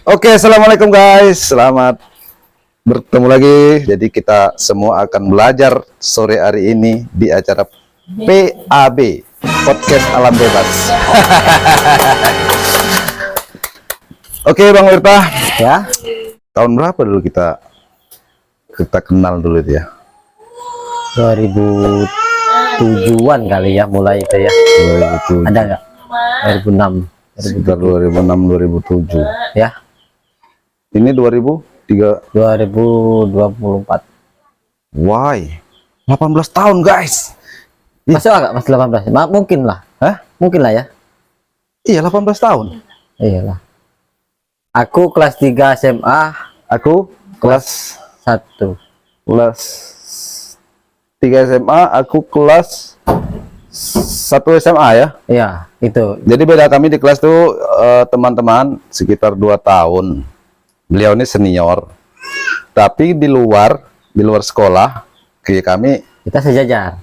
Oke, assalamualaikum guys. Selamat bertemu lagi. Jadi kita semua akan belajar sore hari ini di acara PAB, Podcast Alam Bebas. Oke, Bang Wirta. Ya, Tahun berapa dulu kita kenal dulu itu ya? 2007-an kali ya mulai itu ya. 2007. Ada nggak? 2006. Sekitar 2006 2007. Ya, Ini 2003. 2024. Why? 18 tahun, guys. Masuk agak Mas 18. Mungkin lah. Hah? Mungkin lah ya. Iya, 18 tahun. Iyalah. Aku kelas 3 SMA, Aku kelas 1. 3 SMA, aku kelas 1 SMA ya. Iya, itu. Jadi beda kami di kelas tuh teman-teman sekitar 2 tahun. Beliau ini senior. Tapi di luar sekolah kayak kami Kita sejajar.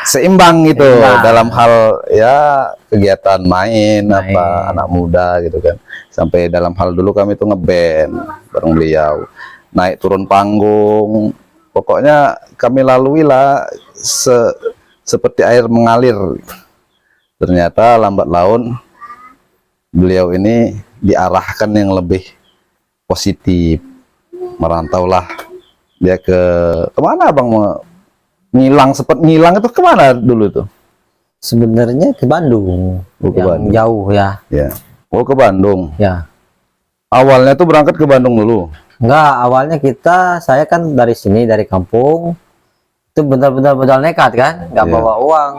seimbang gitu Seimbang. dalam hal ya kegiatan main apa anak muda gitu kan. Sampai dalam hal dulu kami tuh ngeband bareng beliau. Naik turun panggung. Pokoknya kami lalui lah seperti air mengalir. Ternyata lambat laun beliau ini diarahkan yang lebih positif. Merantaulah dia kemana Bang? Sempat ngilang itu kemana dulu tuh? Sebenarnya ke Bandung. Oh, ke yang Bandung. jauh ya. Ya. Oh, ke Bandung. Ya. Awalnya tuh berangkat ke Bandung dulu. Enggak, awalnya saya kan dari sini, dari kampung. Itu benar-benar modal nekat kan, nggak Iya. bawa uang.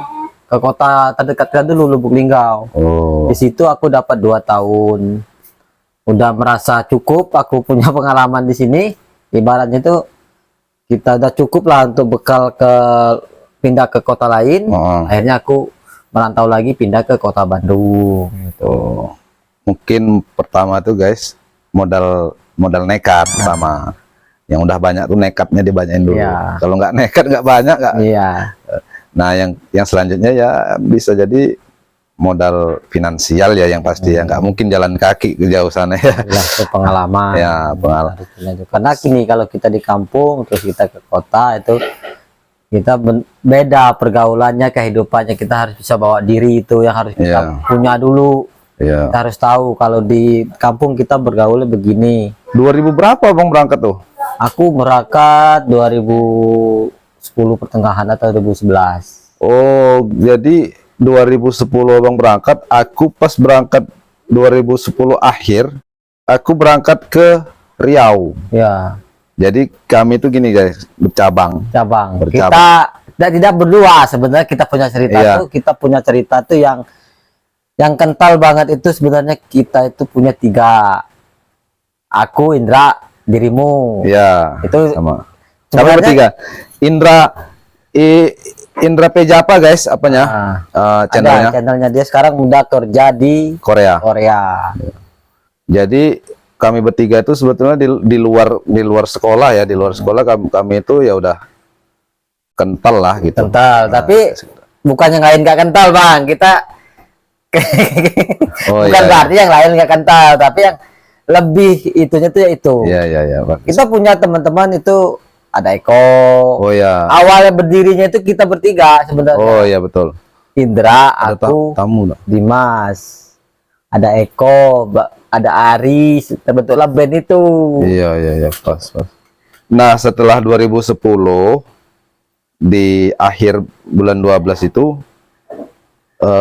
Ke kota terdekat kan dulu, Lubuk Linggau. Oh. Di situ aku dapat 2 tahun. Udah merasa cukup, aku punya pengalaman di sini. Ibaratnya itu kita udah cukup lah untuk bekal pindah ke kota lain. Oh. Akhirnya aku merantau lagi pindah ke kota Bandung gitu. Oh. Mungkin pertama tuh guys modal nekat pertama. Yang udah banyak tuh nekatnya dibanyain dulu. Iya. Kalau nggak nekat nggak banyak nggak. Iya. Nah yang selanjutnya ya bisa jadi modal finansial ya yang pasti ya nggak mungkin jalan kaki ke jauh sana ya. Ya, itu pengalaman. Ya, pengalaman. Karena gini, kalau kita di kampung terus kita ke kota itu kita beda pergaulannya, kehidupannya. Kita harus bisa bawa diri, itu yang harus kita Iya. punya dulu. Iya. Kita harus tahu kalau di kampung kita bergaulnya begini. 2000 berapa Bang berangkat tuh? Aku berangkat 2010 pertengahan atau 2011. Oh, jadi 2010 Abang berangkat, aku pas berangkat 2010 akhir, aku berangkat ke Riau. Ya, Jadi kami tuh gini guys, bercabang. cabang. Bercabang. Kita tidak berdua sebenarnya, kita punya cerita Iya. tuh, kita punya cerita tuh yang kental banget itu sebenarnya. Kita itu punya 3. Aku, Indra, dirimu. Ya, Itu sama. Kami sebenarnya- bertiga. Indra Pejapa guys, apanya? Channelnya Ada channelnya, dia sekarang udah kerja di Korea. Korea. Jadi kami bertiga itu sebetulnya di luar sekolah ya, di luar sekolah kami itu ya udah kental lah gitu. Kental, tapi bukannya yang lain nggak kental, Bang. Kita Oh, bukan iya, berarti yang lain nggak kental, tapi yang lebih itunya tuh ya itu. Iya, iya, bagus. Kita punya teman-teman itu, ada Eko. Oh ya. Awalnya berdirinya itu kita bertiga sebenarnya. Oh ya betul. Indra, Ada aku, tamu dah. Dimas, ada Eko, ada Aris, terbentuklah band itu. Iya, iya, pas. Nah, setelah 2010 di akhir bulan 12 itu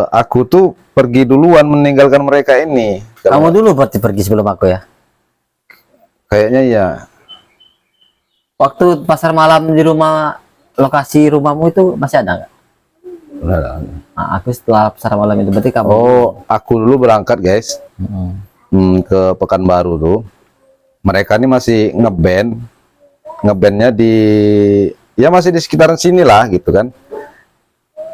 aku tuh pergi duluan meninggalkan mereka ini. Kamu dulu berarti pergi sebelum aku ya? Kayaknya ya. Waktu pasar malam di rumah, lokasi rumahmu itu masih ada nggak? Udah. Nah, aku setelah pasar malam itu berarti kamu. Oh, aku dulu berangkat guys ke Pekanbaru tuh. Mereka ini masih ngebandnya ya masih di sekitaran sini lah gitu kan.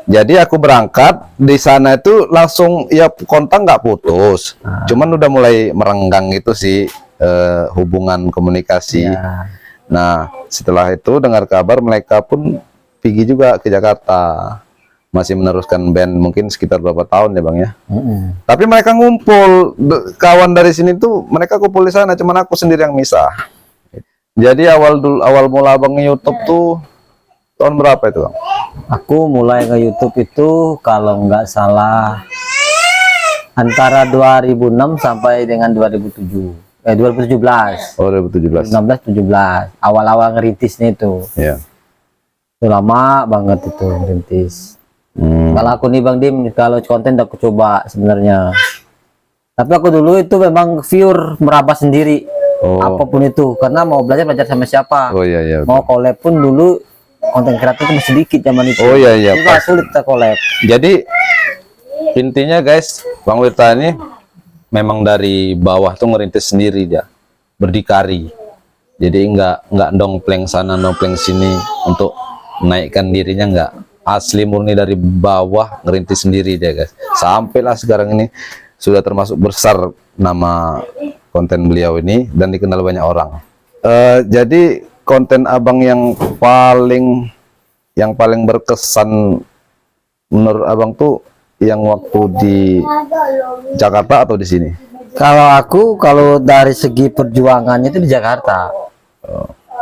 Jadi aku berangkat di sana itu langsung ya kontak nggak putus, cuman udah mulai merenggang itu sih hubungan komunikasi. Ya. Nah setelah itu dengar kabar mereka pun pergi juga ke Jakarta. masih meneruskan band mungkin sekitar berapa tahun ya Bang ya. Mm-mm. Tapi mereka ngumpul, kawan dari sini tuh mereka kumpul di sana, cuman aku sendiri yang misah. Jadi awal mula Abang YouTube tuh tahun berapa itu Bang? Aku mulai ke YouTube itu kalau nggak salah antara 2006 sampai dengan 2017. Oh 2017. 16 17 awal-awal ngerintisnya itu. Ya. Itu lama banget itu ngerintis. Kalau aku nih Bang Dim, kalau konten aku coba sebenarnya. Tapi aku dulu itu memang pure meraba sendiri. Oh. Apapun itu, karena mau belajar sama siapa. Oh iya iya. Mau collab pun dulu konten kreator itu masih sedikit zaman itu. Oh iya iya. Juga sulit kita collab. Jadi intinya guys, Bang Wirta ini memang dari bawah tuh ngerintis sendiri dia, berdikari. Jadi nggak dompleng sana dompleng sini untuk menaikkan dirinya, nggak. Asli murni dari bawah ngerintis sendiri dia guys. Sampailah sekarang ini sudah termasuk besar nama konten beliau ini dan dikenal banyak orang. Jadi konten Abang yang paling berkesan menurut Abang tuh yang waktu di Jakarta atau di sini? Kalau dari segi perjuangannya itu di Jakarta.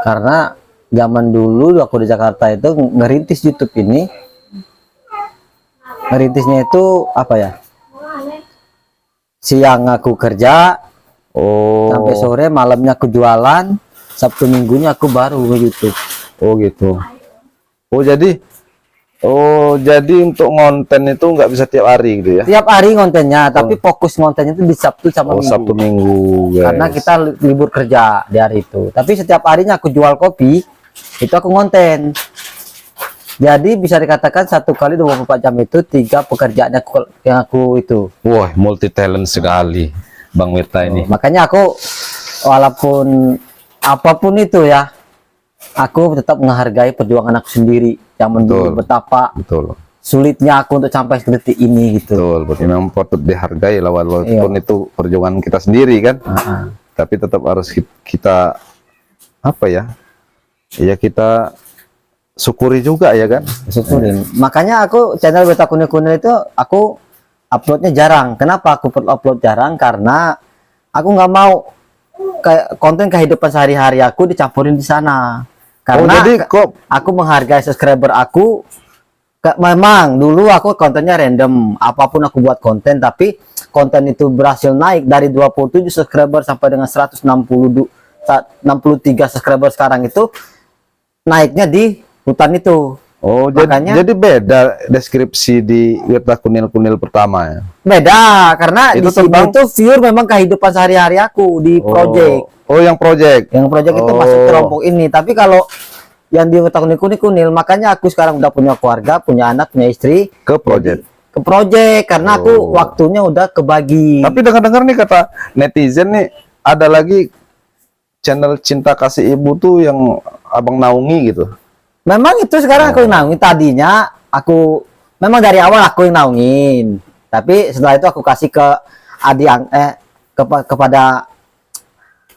Karena zaman dulu aku di Jakarta itu ngerintis YouTube ini, ngerintisnya itu apa ya? Siang aku kerja, Oh. sampai sore, malamnya aku jualan, Sabtu Minggunya aku baru ke YouTube. Oh gitu. Oh jadi untuk konten itu nggak bisa tiap hari gitu ya? Tiap hari kontennya, tapi fokus kontennya itu di Sabtu sama Oh Minggu. Sabtu Minggu guys. Karena kita libur kerja di hari itu. Tapi setiap harinya aku jual kopi, itu aku konten. Jadi bisa dikatakan 1 kali 24 jam itu 3 pekerjaan yang aku itu. Wah multi talent sekali Bang Wirta ini. Makanya aku walaupun apapun itu ya, aku tetap menghargai perjuangan aku sendiri. Zaman dulu betapa Betul. sulitnya aku untuk sampai ke detik ini gitu. Betul. Berarti memang patut dihargai lah walaupun itu perjuangan kita sendiri kan. Tapi tetap harus kita apa ya? Ya kita syukuri juga ya kan. Syukurin. Makanya aku channel Beta Kunil-Kunil itu aku uploadnya jarang. Kenapa aku upload jarang? Karena aku nggak mau konten kehidupan sehari-hari aku dicampurin di sana. Karena jadi kok aku menghargai subscriber aku. Memang dulu aku kontennya random, apapun aku buat konten, tapi konten itu berhasil naik dari 27 subscriber sampai dengan 163 subscriber sekarang itu naiknya di hutan itu. Oh, Makanya, jadi beda deskripsi di Wirta Kunil-Kunil pertama ya? beda karena Itu di sini tentang- itu pure memang kehidupan sehari-hari aku di project. Oh, yang project. Yang project itu masuk kelompok ini. Tapi kalau yang di Wirta Kunil-Kunil, makanya aku sekarang udah punya keluarga, punya anak, punya istri. Ke project. Ke project karena aku waktunya udah kebagi. Tapi dengar-dengar nih kata netizen nih, ada lagi channel Cinta Kasih Ibu tuh yang Abang naungi gitu. Memang itu sekarang aku yang naungin. Tadinya aku memang dari awal aku yang naungin. Tapi setelah itu aku kasih ke kepada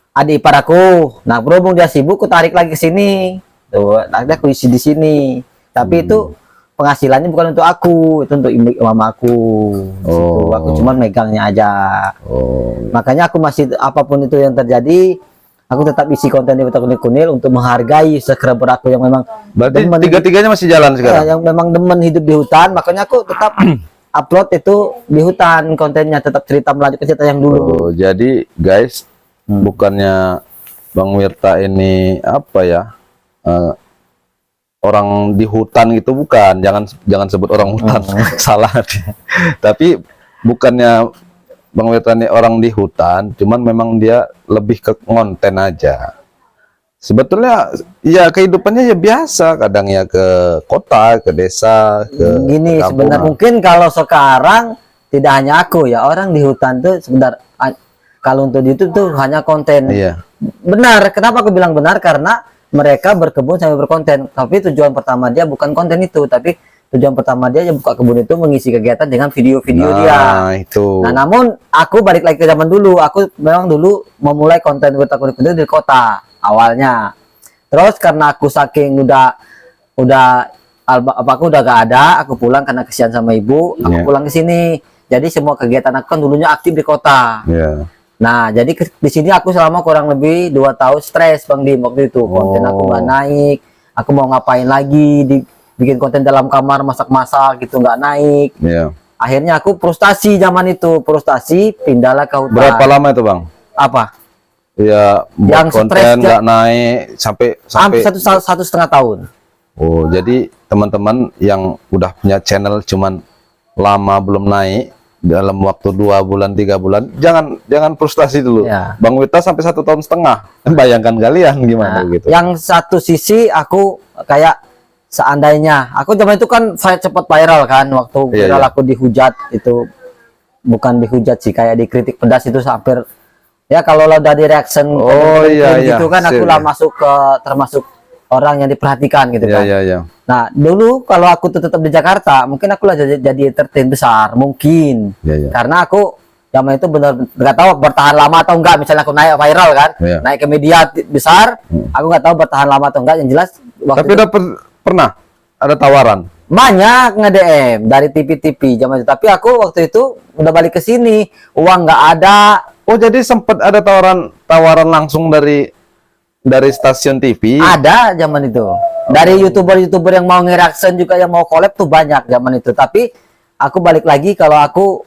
adik ipar aku. Nah, berhubung dia sibuk, aku tarik lagi ke sini. Tuh, nanti aku isi di sini. Tapi itu penghasilannya bukan untuk aku, itu untuk ibu mama aku. Situ. Aku cuma megangnya aja. Makanya aku masih apapun itu yang terjadi, aku tetap isi konten di Wirta Kunil-Kunil untuk menghargai subscriber aku yang memang Berarti demen, tiga-tiganya masih jalan sekarang? yang memang demen hidup di hutan. Makanya aku tetap upload itu di hutan kontennya, tetap cerita melanjutkan cerita yang dulu. Oh, jadi guys, bukannya Bang Wirta ini apa ya? Orang di hutan gitu, bukan, jangan sebut orang hutan. Salah. Tapi bukannya Bang Wirta ini orang di hutan, cuman memang dia lebih ke konten aja. Sebetulnya ya kehidupannya ya biasa, kadang ya ke kota, ke desa, ke Gini kampungan. sebenarnya mungkin kalau sekarang tidak hanya aku ya, orang di hutan tuh sebentar, kalau untuk di YouTube tuh hanya konten. Iya. Benar, kenapa aku bilang benar? Karena mereka berkebun sambil berkonten, tapi tujuan pertama dia bukan konten itu, tapi tujuan pertama dia buka kebun itu mengisi kegiatan dengan video-video dia. Nah, itu. Nah, namun aku balik lagi ke zaman dulu. Aku memang dulu memulai konten Wirta Kunil-Kunil di kota awalnya. Terus karena aku saking udah bapakku udah gak ada, aku pulang karena kesian sama ibu, aku Iya. pulang ke sini. Jadi semua kegiatan aku kan dulunya aktif di kota. Iya. Nah, jadi di sini aku selama kurang lebih 2 tahun stres Bang Dim waktu itu. Konten aku nggak naik, aku mau ngapain lagi, bikin konten dalam kamar masak-masak gitu nggak naik. Iya. Akhirnya aku frustasi zaman itu, frustasi pindahlah ke hutan. Berapa lama itu Bang? Apa? Ya, buat Yang konten stres nggak naik sampai Hampir satu setengah tahun. Oh, jadi teman-teman yang udah punya channel cuman lama belum naik dalam waktu 2 bulan 3 bulan, jangan frustasi dulu. Ya. Bang Wita sampai 1,5 tahun. Bayangkan kalian gimana Nah, gitu. yang satu sisi aku kayak seandainya aku zaman itu kan cepat viral kan, waktu Iya, viral iya. aku dihujat itu, bukan dihujat sih, kayak dikritik pedas itu hampir ya kalau udah di reaction Oh, iya, iya. gitu kan aku Sip, lah iya. masuk ke termasuk orang yang diperhatikan gitu Iya, kan. iya, iya. Nah dulu kalau aku tuh tetap di Jakarta mungkin aku lah jadi entertain besar mungkin, Iya, iya. karena aku zaman itu bener nggak tahu bertahan lama atau enggak. Misalnya aku naik viral kan, Iya. naik ke media besar, aku nggak tahu bertahan lama atau enggak. Yang jelas waktu Tapi itu udah pernah ada tawaran. banyak nge-DM dari TV-TV zaman itu. Tapi aku waktu itu udah balik ke sini, uang nggak ada. Oh, jadi sempat ada tawaran langsung dari stasiun TV. Ada zaman itu. Dari YouTuber-YouTuber yang mau nge-reaction juga, yang mau collab tuh banyak zaman itu. Tapi aku balik lagi, kalau aku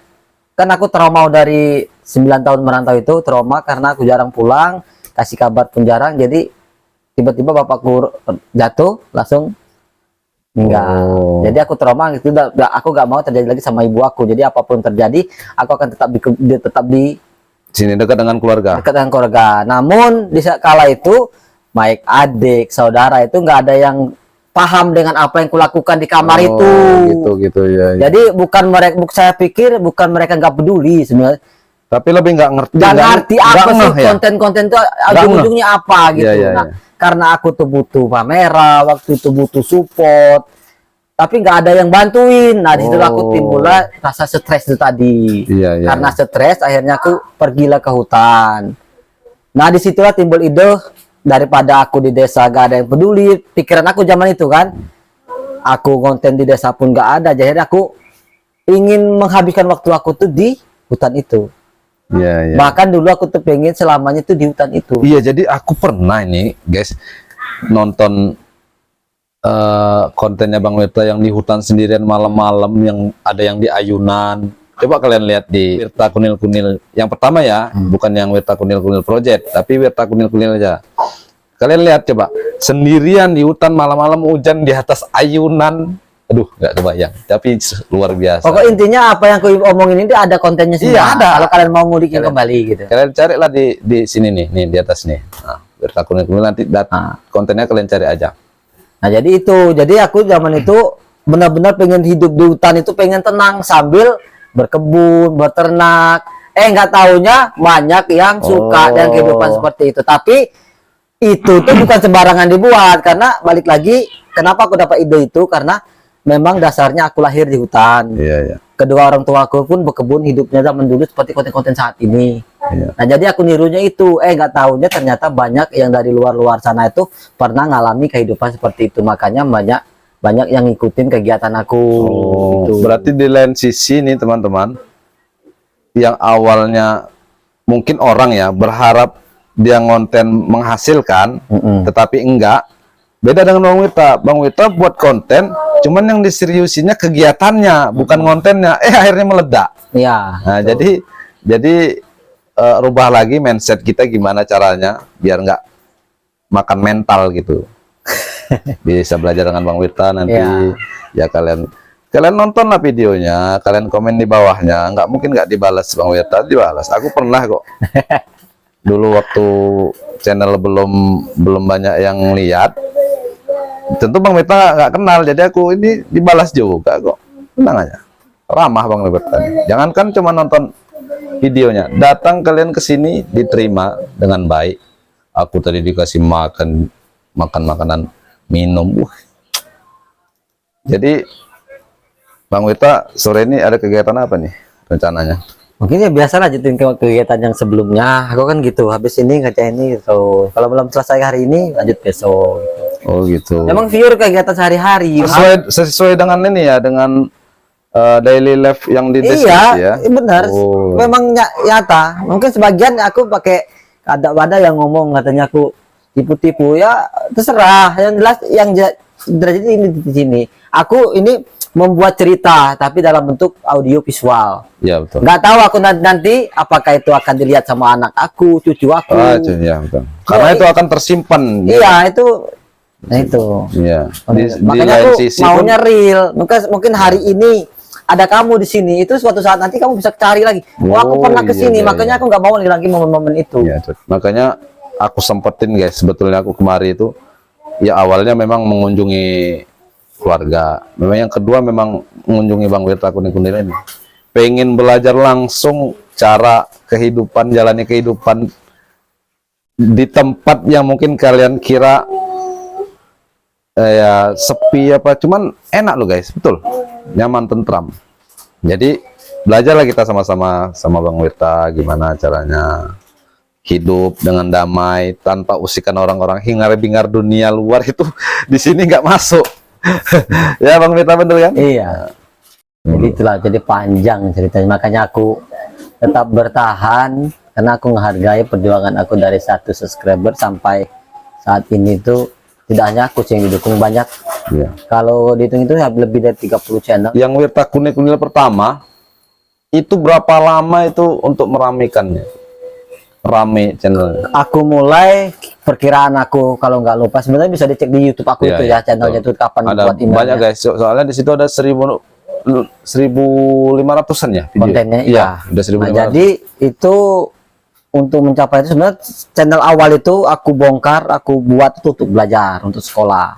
kan aku trauma dari 9 tahun merantau itu, trauma karena aku jarang pulang, kasih kabar pun jarang. Jadi tiba-tiba bapakku jatuh langsung meninggal. Oh. Jadi aku trauma gitu, aku gak mau terjadi lagi sama ibu aku. Jadi apapun terjadi, aku akan tetap di Sini dekat dengan keluarga. dekat dengan keluarga. Namun di saat kala itu, baik adik, saudara itu nggak ada yang paham dengan apa yang kulakukan di kamar Oh, itu. gitu ya. Jadi bukan mereka, saya pikir bukan mereka nggak peduli sebenarnya. Tapi lebih nggak ngerti. Nggak ngerti apa nggak sih ngeh ya? konten-konten itu ujung-ujungnya apa gitu. Iya, iya, Nah, iya. karena aku tuh butuh kamera, waktu itu butuh support, tapi nggak ada yang bantuin. Nah, di situ aku Oh. timbullah rasa stres itu tadi. Iya, iya. Karena stres, akhirnya aku pergilah ke hutan. Nah, disitulah timbul ide, daripada aku di desa gak ada yang peduli. Pikiran aku zaman itu kan, aku konten di desa pun gak ada. Jadi aku ingin menghabiskan waktu aku tuh di hutan itu. Iya, iya. Bahkan dulu aku tuh pengen selamanya tuh di hutan itu. Iya, jadi aku pernah ini, guys, nonton kontennya Bang Wirta yang di hutan sendirian malam-malam, yang ada yang di ayunan. Coba kalian lihat di Wirta Kunil-Kunil. Yang pertama ya, bukan yang Wirta Kunil-Kunil Project, tapi Wirta Kunil-Kunil aja. Kalian lihat coba, sendirian di hutan malam-malam hujan di atas ayunan. Aduh, nggak kebayang. Tapi luar biasa. Pokok intinya apa yang aku omongin ini ada kontennya semua. Iya, ada. Kalau kalian mau mudikin kembali gitu. Kalian carilah di sini nih di atas nih. Nah, Wirta Kunil-Kunil nanti kontennya kalian cari aja. Nah, jadi itu. Jadi aku zaman itu benar-benar pengen hidup di hutan itu, pengen tenang sambil berkebun, beternak. Nggak taunya banyak yang suka dengan kehidupan seperti itu. Tapi itu tuh bukan sembarangan dibuat, karena balik lagi kenapa aku dapat ide itu, karena memang dasarnya aku lahir di hutan. Iya, iya. Kedua orang tua aku pun berkebun, hidupnya zaman dulu seperti konten-konten saat ini. Iya. Nah, jadi aku nirunya itu. Nggak tahunya ternyata banyak yang dari luar-luar sana itu pernah ngalami kehidupan seperti itu. Makanya banyak yang ngikutin kegiatan aku. Oh, gitu. berarti di lain sisi nih teman-teman, yang awalnya mungkin orang ya berharap dia ngonten menghasilkan, tetapi enggak. Beda dengan Bang Wirta. Bang Wirta buat konten, cuman yang diseriusinya kegiatannya, bukan kontennya. Akhirnya meledak. Iya. Nah, jadi rubah lagi mindset kita, gimana caranya biar nggak makan mental gitu. Bisa belajar dengan Bang Wirta nanti. Ya kalian nontonlah videonya, kalian komen di bawahnya. Nggak mungkin nggak dibalas Bang Wirta, dibalas. Aku pernah kok. Dulu waktu channel belum banyak yang lihat, tentu Bang Wirta nggak kenal, jadi aku ini dibalas juga kok. Tenang aja, ramah Bang Wirta. Jangankan cuma nonton videonya, datang kalian ke sini diterima dengan baik. Aku tadi dikasih makan makanan, minum. Jadi Bang Wirta sore ini ada kegiatan apa nih rencananya? Mungkin ya biasa lanjutin kegiatan yang sebelumnya. Aku kan gitu, habis ini ngerjain ini gitu. Kalau belum selesai hari ini, lanjut besok. Gitu. Oh gitu. Memang viewer kegiatan sehari-hari. Sesuai dengan ini ya, dengan daily life yang di Iya, ya. benar. Oh. Memang nyata. Mungkin sebagian aku pakai ada yang ngomong katanya aku tipu-tipu, ya terserah. Yang jelas yang derajat ini di sini. Aku ini membuat cerita tapi dalam bentuk audio visual. Ya betul. Nggak tahu aku nanti apakah itu akan dilihat sama anak aku, cucu aku. Ya betul. Karena itu akan tersimpan. Iya, itu. Nah itu. Iya. Makanya lain aku sisi maunya real. Mungkin hari ini ada kamu di sini, itu suatu saat nanti kamu bisa cari lagi. Oh, aku pernah ke sini, makanya aku nggak mau lagi momen-momen itu. Iya, makanya aku sempetin guys, sebetulnya aku kemari itu ya awalnya memang mengunjungi keluarga. Memang yang kedua memang mengunjungi Bang Wirta Kuning-Kunir ini. Pengen belajar langsung cara kehidupan, jalani kehidupan di tempat yang mungkin kalian kira ya sepi apa, cuman enak loh guys, betul, nyaman, tentram. Jadi belajarlah kita sama-sama sama Bang Wirta gimana caranya hidup dengan damai tanpa usikan orang-orang hingar-bingar dunia luar itu di sini nggak masuk. Ya Bang Wirta, betul kan? Iya. Jadi itulah, jadi panjang ceritanya, makanya aku tetap bertahan karena aku menghargai perjuangan aku dari 1 subscriber sampai saat ini tuh. Tidak hanya aku sih yang didukung, banyak. Iya. Kalau dihitung itu lebih dari 30 channel. Yang Wirta Kuning-Kunir pertama itu berapa lama itu untuk meramikannya? Rame channelnya. Aku mulai, perkiraan aku kalau nggak lupa sebenarnya bisa dicek di YouTube aku Iya, itu iya, ya channelnya itu kapan ada buat emailnya. banyak guys, soalnya di situ ada 1.500-an ya video. Kontennya. Iya, Iya. udah 1.500. Nah, jadi itu untuk mencapai itu sebenarnya channel awal itu aku bongkar, aku buat itu untuk belajar, untuk sekolah.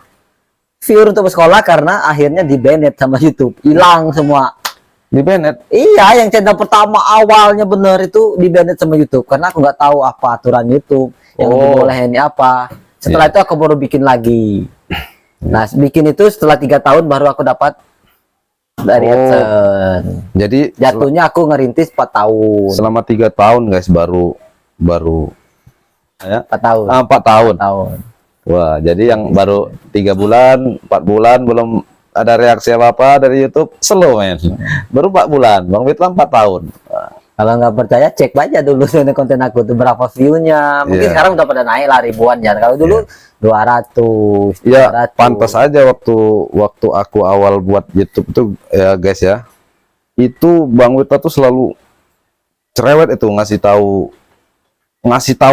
Viewer untuk sekolah karena akhirnya di banned sama YouTube, hilang semua. Di banned. Iya, yang channel pertama awalnya bener itu di banned sama YouTube karena aku nggak tahu apa aturan YouTube yang dibolehin apa. Setelah itu aku baru bikin lagi. Nah, bikin itu setelah 3 tahun baru aku dapat dari AdSense. Jadi Jatuhnya aku ngerintis 4 tahun. selama 3 tahun guys baru ya 4 tahun. 4 tahun. 4 tahun. Wah, jadi yang baru 3 bulan, 4 bulan belum ada reaksi apa-apa dari YouTube, slow men. Baru 4 bulan, Bang Wirta 4 tahun. Wah. Kalau nggak percaya cek aja dulu konten aku tuh berapa view-nya. Mungkin sekarang udah pada naik lah ribuan ya. Kalau dulu 200. Ya, 300. pantas aja waktu aku awal buat YouTube tuh ya guys ya. Itu Bang Wirta tuh selalu cerewet itu ngasih tahu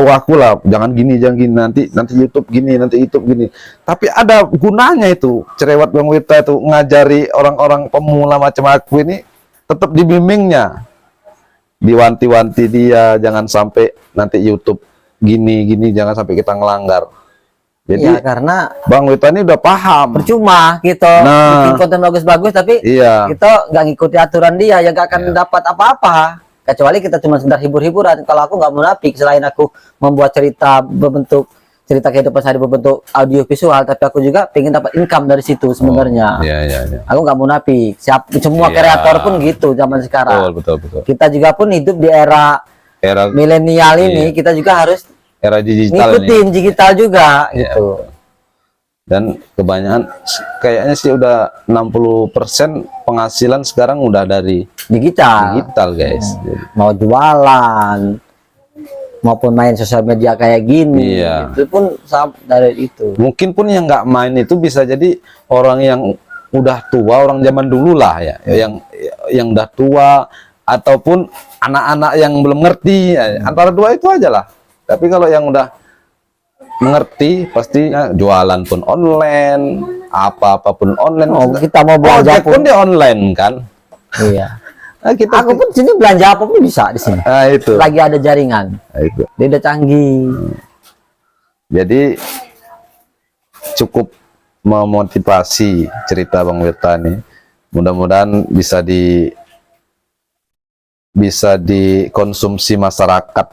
aku lah, jangan gini nanti YouTube gini, nanti YouTube gini. Tapi ada gunanya itu cerewet Bang Wirta itu ngajari orang-orang pemula macam aku ini, tetap dibimbingnya, diwanti-wanti dia jangan sampai nanti YouTube gini, jangan sampai kita ngelanggar. Jadi ya, karena Bang Wirta ini udah paham. percuma kita bikin konten bagus-bagus tapi kita nggak ngikuti aturan dia, ya nggak akan dapat apa-apa. Kecuali kita cuma sekedar hibur-hiburan. Kalau aku nggak munafik, selain aku membuat cerita berbentuk cerita kehidupan sehari berbentuk audio visual, tapi aku juga pengen dapat income dari situ sebenarnya. Aku nggak munafik. Semua kreator pun gitu zaman sekarang. Betul. Kita juga pun hidup di era milenial ini, kita juga harus era digital ngikutin ini. digital juga gitu. Dan kebanyakan kayaknya sih udah 60% penghasilan sekarang udah dari digital guys. Mau jualan maupun main sosial media kayak gini, itu pun dari itu. Mungkin pun yang nggak main itu bisa jadi orang yang udah tua, orang zaman dulu lah ya, yang udah tua ataupun anak-anak yang belum ngerti, antara dua itu aja lah. Tapi kalau yang udah mengerti pasti jualan pun online, apa-apapun online. Kita mau belanja pun dia online kan. Iya. Nah, aku pun sini belanja apa pun bisa di sini. Itu. Lagi ada jaringan. Itu. Dia udah canggih. Jadi cukup memotivasi cerita Bang Wirta nih. Mudah-mudahan bisa dikonsumsi masyarakat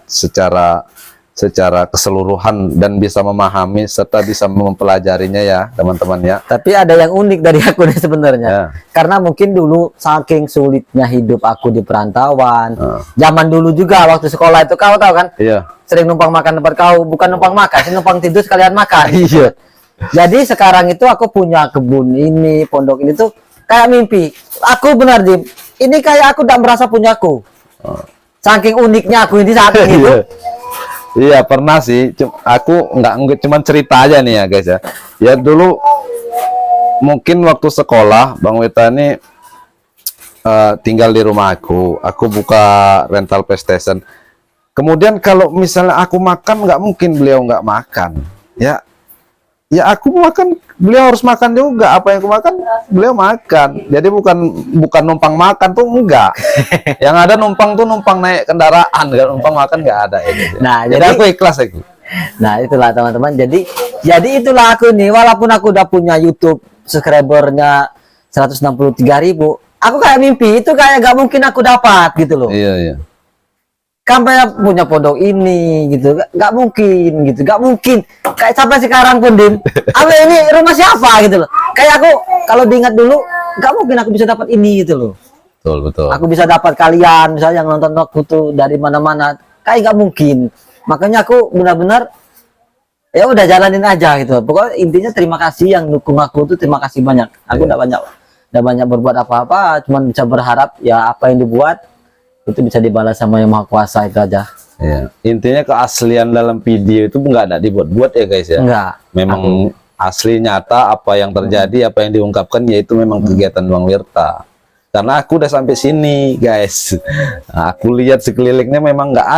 secara keseluruhan dan bisa memahami serta bisa mempelajarinya ya teman-teman ya. Tapi ada yang unik dari aku nih sebenarnya. Karena mungkin dulu saking sulitnya hidup aku di perantauan. Zaman dulu juga waktu sekolah itu kau tahu kan? Sering numpang makan tempat kau, bukan numpang makan, sih numpang tidur sekalian makan. Jadi sekarang itu aku punya kebun ini, pondok ini tuh kayak mimpi. Aku benar Dim. Ini kayak aku tidak merasa punyaku. Saking uniknya aku ini saat ini tuh. Iya pernah sih. Aku nggak cuman cerita aja nih ya guys ya. Ya dulu mungkin waktu sekolah Bang Wita ini tinggal di rumah aku. Aku buka rental PlayStation. Kemudian kalau misalnya aku makan, nggak mungkin beliau nggak makan. Ya aku makan, beliau harus makan juga. Apa yang aku makan, beliau makan. Jadi bukan numpang makan tuh enggak. Yang ada numpang tuh numpang naik kendaraan, nggak numpang makan nggak ada. Ya, gitu. Nah, jadi aku ikhlas aku. Nah, itulah teman-teman. Jadi itulah aku nih. Walaupun aku udah punya YouTube subscribernya 163.000, aku kayak mimpi itu kayak gak mungkin aku dapat gitu loh. Iya. Sampai punya pondok ini gitu, gak mungkin gitu, gak mungkin. Kayak sampai sekarang pun Dim, apa ini rumah siapa gitu loh. Kayak aku kalau diingat dulu, gak mungkin aku bisa dapat ini gitu loh. Betul. Aku bisa dapat kalian misalnya yang nonton aku tuh dari mana-mana, kayak gak mungkin. Makanya aku benar-benar ya udah jalanin aja gitu. Pokoknya intinya terima kasih yang dukung aku tuh, terima kasih banyak. Aku udah banyak berbuat apa-apa, cuman bisa berharap ya apa yang dibuat itu bisa dibalas sama Yang Maha Kuasa, itu aja. Ya. Intinya keaslian dalam video itu nggak ada dibuat-buat ya guys ya. Enggak. Memang asli nyata apa yang terjadi, apa yang diungkapkan yaitu memang kegiatan Bang Wirta. Karena aku udah sampai sini guys. Nah, aku lihat sekelilingnya memang nggak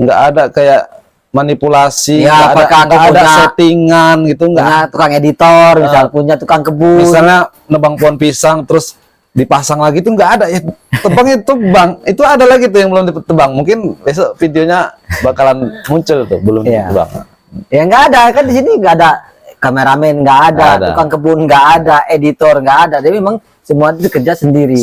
ada kayak manipulasi, Ya, nggak ada settingan gitu, nggak. Punya tukang editor, misal punya tukang kebun. Misalnya nebang pohon pisang terus dipasang lagi itu nggak ada ya, tebang itu bang itu ada lagi tuh yang belum ditebang, mungkin besok videonya bakalan muncul tuh belum ditebang. Ya nggak ada kan di sini, nggak ada kameramen, nggak ada tukang kebun, nggak ada editor, nggak ada. Jadi memang semua itu kerja sendiri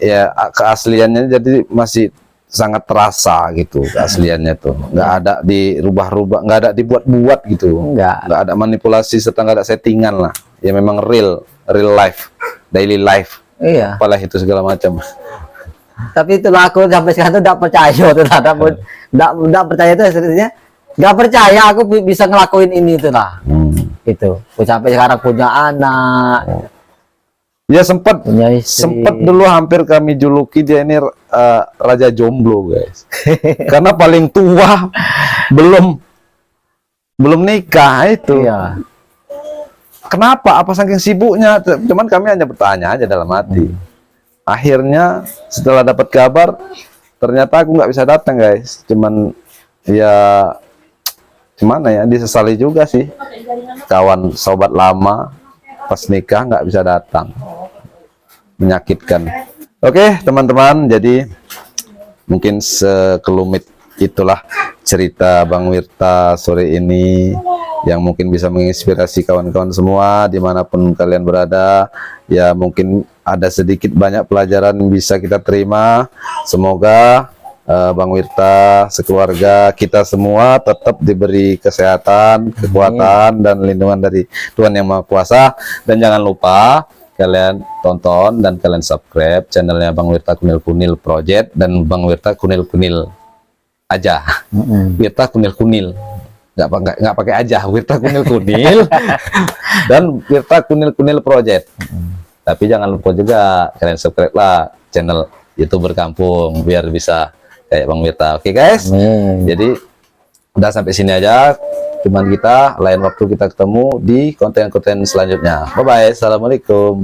ya. Keasliannya jadi masih sangat terasa gitu, keasliannya tuh nggak ada dirubah-rubah, nggak ada dibuat-buat gitu, nggak ada manipulasi serta nggak ada settingan lah ya. Memang real life, daily life, iya, apalah itu segala macam. Tapi itulah aku sampai sekarang tuh tidak percaya tuh, tidak percaya itu sebenarnya, nggak percaya aku bisa ngelakuin ini tuh lah. Itu aku sampai sekarang punya anak. Ya sempat istri. Dulu hampir kami juluki dia ini raja jomblo guys. Karena paling tua, belum nikah itu. Iya. Kenapa? Apa saking sibuknya? Cuman kami hanya bertanya aja dalam hati. Akhirnya setelah dapat kabar, ternyata aku nggak bisa datang guys. Cuman ya gimana ya, disesali juga sih. Kawan sobat lama pas nikah nggak bisa datang, menyakitkan. Oke teman-teman, jadi mungkin sekelumit itulah cerita Bang Wirta sore ini, yang mungkin bisa menginspirasi kawan-kawan semua dimanapun kalian berada. Ya mungkin ada sedikit banyak pelajaran yang bisa kita terima. Semoga Bang Wirta, sekeluarga, kita semua tetap diberi kesehatan, kekuatan, dan lindungan dari Tuhan Yang Maha Kuasa. Dan jangan lupa kalian tonton dan kalian subscribe channelnya Bang Wirta Kunil Kunil Project dan Bang Wirta Kunil Kunil aja. Wirta Kunil Kunil, nggak pakai aja, Wirta Kunil Kunil dan Wirta Kunil Kunil Project. Tapi jangan lupa juga kalian subscribe lah channel YouTuber Kampung biar bisa kayak Bang Wirta. Oke guys. Jadi udah sampai sini aja. Cuman kita lain waktu kita ketemu di konten-konten selanjutnya. Bye bye. Assalamualaikum.